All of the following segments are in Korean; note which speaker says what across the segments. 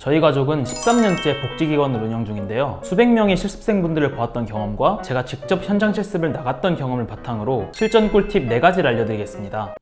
Speaker 1: 저희 가족은 13년째 복지기관을 운영 중인데요. 수백 명의 실습생분들을 보았던 경험과 제가 직접 현장 실습을 나갔던 경험을 바탕으로 실전 꿀팁 4가지를 알려드리겠습니다.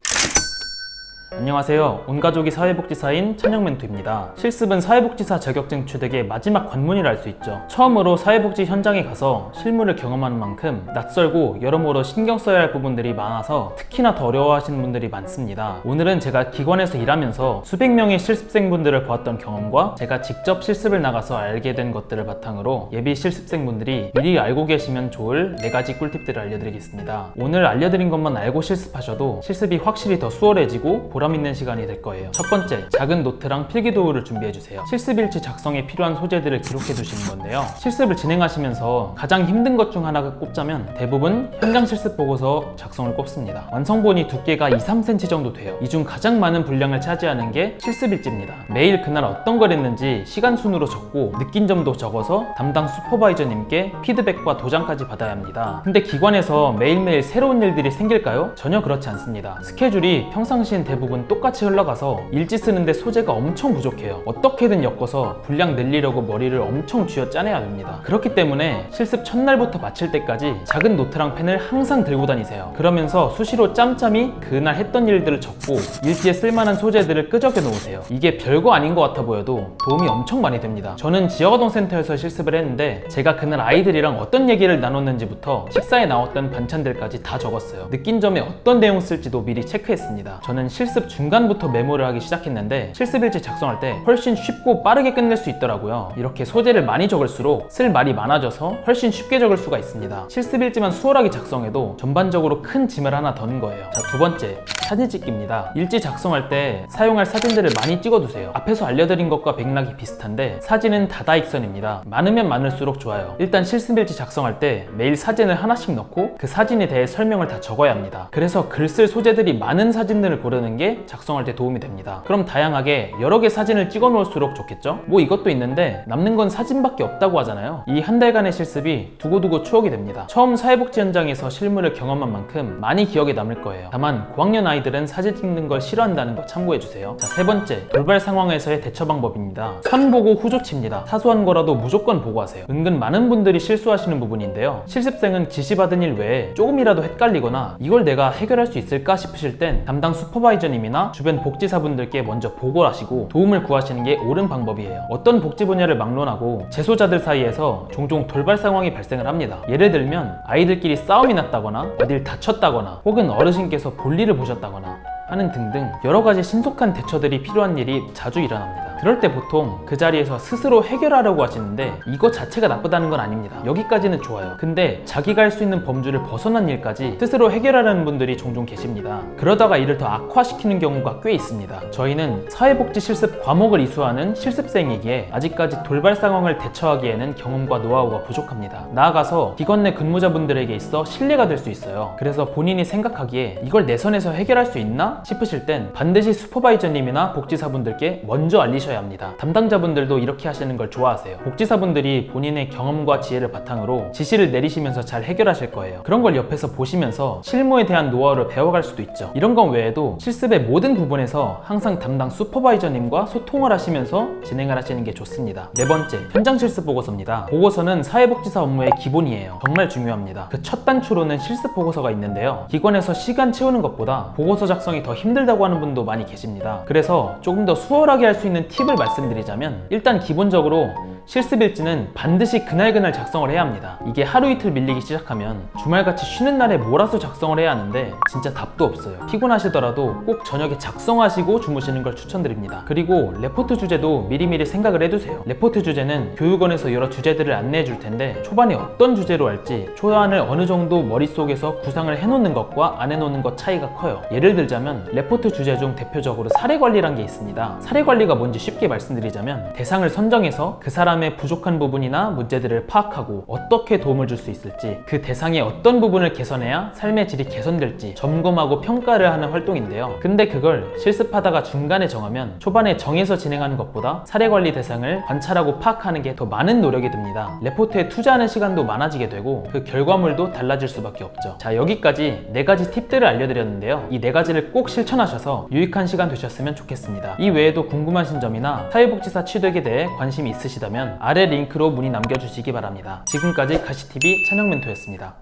Speaker 1: 안녕하세요. 온가족이 사회복지사인 찬영멘토입니다. 실습은 사회복지사 자격증 취득의 마지막 관문이라 할 수 있죠. 처음으로 사회복지 현장에 가서 실무를 경험하는 만큼 낯설고 여러모로 신경 써야 할 부분들이 많아서 특히나 더 어려워하시는 분들이 많습니다. 오늘은 제가 기관에서 일하면서 수백 명의 실습생분들을 보았던 경험과 제가 직접 실습을 나가서 알게 된 것들을 바탕으로 예비 실습생분들이 미리 알고 계시면 좋을 4가지 꿀팁들을 알려드리겠습니다. 오늘 알려드린 것만 알고 실습하셔도 실습이 확실히 더 수월해지고 보람 있는 시간이 될 거예요. 첫 번째, 작은 노트랑 필기도구를 준비해주세요. 실습일지 작성에 필요한 소재들을 기록해 두시는 건데요. 실습을 진행하시면서 가장 힘든 것 중 하나가 꼽자면 대부분 현장 실습 보고서 작성을 꼽습니다. 완성본이 두께가 2-3cm 정도 돼요. 이 중 가장 많은 분량을 차지하는 게 실습일지입니다. 매일 그날 어떤 걸 했는지 시간 순으로 적고 느낀 점도 적어서 담당 슈퍼바이저님께 피드백과 도장까지 받아야 합니다. 근데 기관에서 매일매일 새로운 일들이 생길까요? 전혀 그렇지 않습니다. 스케줄이 평상시엔 대부분 똑같이 흘러가서 일지 쓰는데 소재가 엄청 부족해요. 어떻게든 엮어서 분량 늘리려고 머리를 엄청 쥐어짜내야 됩니다. 그렇기 때문에 실습 첫날부터 마칠 때까지 작은 노트랑 펜을 항상 들고 다니세요. 그러면서 수시로 짬짬이 그날 했던 일들을 적고 일지에 쓸만한 소재들을 끄적여 놓으세요. 이게 별거 아닌 것 같아 보여도 도움이 엄청 많이 됩니다. 저는 지역아동센터에서 실습을 했는데 제가 그날 아이들이랑 어떤 얘기를 나눴는지부터 식사에 나왔던 반찬들까지 다 적었어요. 느낀 점에 어떤 내용 쓸지도 미리 체크했습니다. 저는 실습 중간부터 메모를 하기 시작했는데 실습일지 작성할 때 훨씬 쉽고 빠르게 끝낼 수 있더라고요. 이렇게 소재를 많이 적을수록 쓸 말이 많아져서 훨씬 쉽게 적을 수가 있습니다. 실습일지만 수월하게 작성해도 전반적으로 큰 짐을 하나 더는 거예요. 자, 두 번째, 사진 찍기입니다. 일지 작성할 때 사용할 사진들을 많이 찍어두세요. 앞에서 알려드린 것과 맥락이 비슷한데 사진은 다다익선입니다. 많으면 많을수록 좋아요. 일단 실습일지 작성할 때 매일 사진을 하나씩 넣고 그 사진에 대해 설명을 다 적어야 합니다. 그래서 글 쓸 소재들이 많은 사진들을 고르는 게 작성할 때 도움이 됩니다. 그럼 다양하게 여러 개 사진을 찍어 놓을수록 좋겠죠? 뭐 이것도 있는데 남는 건 사진밖에 없다고 하잖아요. 이 한 달간의 실습이 두고두고 추억이 됩니다. 처음 사회복지 현장에서 실무를 경험한 만큼 많이 기억에 남을 거예요. 다만 고학년 아이들은 사진 찍는 걸 싫어한다는 거 참고해주세요. 자, 세 번째, 돌발 상황에서의 대처 방법입니다. 선보고 후조치입니다. 사소한 거라도 무조건 보고하세요. 은근 많은 분들이 실수하시는 부분인데요. 실습생은 지시받은 일 외에 조금이라도 헷갈리거나 이걸 내가 해결할 수 있을까 싶으실 땐 담당 슈퍼바이저님이나 주변 복지사분들께 먼저 보고를 하시고 도움을 구하시는 게 옳은 방법이에요. 어떤 복지 분야를 막론하고 재소자들 사이에서 종종 돌발 상황이 발생을 합니다. 예를 들면 아이들끼리 싸움이 났다거나 어딜 다쳤다거나 혹은 어르신께서 볼일을 보셨다거나 하는 등등 여러 가지 신속한 대처들이 필요한 일이 자주 일어납니다. 그럴 때 보통 그 자리에서 스스로 해결하려고 하시는데 이거 자체가 나쁘다는 건 아닙니다. 여기까지는 좋아요. 근데 자기가 할 수 있는 범주를 벗어난 일까지 스스로 해결하려는 분들이 종종 계십니다. 그러다가 일을 더 악화시키는 경우가 꽤 있습니다. 저희는 사회복지 실습 과목을 이수하는 실습생이기에 아직까지 돌발 상황을 대처하기에는 경험과 노하우가 부족합니다. 나아가서 기관 내 근무자분들에게 있어 신뢰가 될 수 있어요. 그래서 본인이 생각하기에 이걸 내 선에서 해결할 수 있나 싶으실 땐 반드시 슈퍼바이저님이나 복지사분들께 먼저 알리셔야 합니다. 담당자분들도 이렇게 하시는 걸 좋아하세요. 복지사분들이 본인의 경험과 지혜를 바탕으로 지시를 내리시면서 잘 해결하실 거예요. 그런 걸 옆에서 보시면서 실무에 대한 노하우를 배워갈 수도 있죠. 이런 것 외에도 실습의 모든 부분에서 항상 담당 슈퍼바이저님과 소통을 하시면서 진행을 하시는 게 좋습니다. 네 번째, 현장 실습 보고서입니다. 보고서는 사회복지사 업무의 기본이에요. 정말 중요합니다. 그 첫 단추로는 실습 보고서가 있는데요. 기관에서 시간 채우는 것보다 보고서 작성이 더 힘들다고 하는 분도 많이 계십니다. 그래서 조금 더 수월하게 할 수 있는 팁을 말씀드리자면 일단 기본적으로 실습일지는 반드시 그날 작성을 해야 합니다. 이게 하루 이틀 밀리기 시작하면 주말같이 쉬는 날에 몰아서 작성을 해야 하는데 진짜 답도 없어요. 피곤하시더라도 꼭 저녁에 작성하시고 주무시는 걸 추천드립니다. 그리고 레포트 주제도 미리미리 생각을 해두세요. 레포트 주제는 교육원에서 여러 주제들을 안내해 줄 텐데 초반에 어떤 주제로 할지 초안을 어느 정도 머릿속에서 구상을 해놓는 것과 안 해놓는 것 차이가 커요. 예를 들자면 레포트 주제 중 대표적으로 사례관리란 게 있습니다. 사례관리가 뭔지 쉽게 말씀드리자면 대상을 선정해서 그 사람 사람의 부족한 부분이나 문제들을 파악하고 어떻게 도움을 줄 수 있을지, 그 대상의 어떤 부분을 개선해야 삶의 질이 개선될지 점검하고 평가를 하는 활동인데요. 근데 그걸 실습하다가 중간에 정하면 초반에 정해서 진행하는 것보다 사례관리 대상을 관찰하고 파악하는 게 더 많은 노력이 듭니다. 레포트에 투자하는 시간도 많아지게 되고 그 결과물도 달라질 수밖에 없죠. 자, 여기까지 4가지 팁들을 알려드렸는데요. 이 4가지를 꼭 실천하셔서 유익한 시간 되셨으면 좋겠습니다. 이 외에도 궁금하신 점이나 사회복지사 취득에 대해 관심이 있으시다면 아래 링크로 문의 남겨주시기 바랍니다. 지금까지 가시TV 찬영멘토였습니다.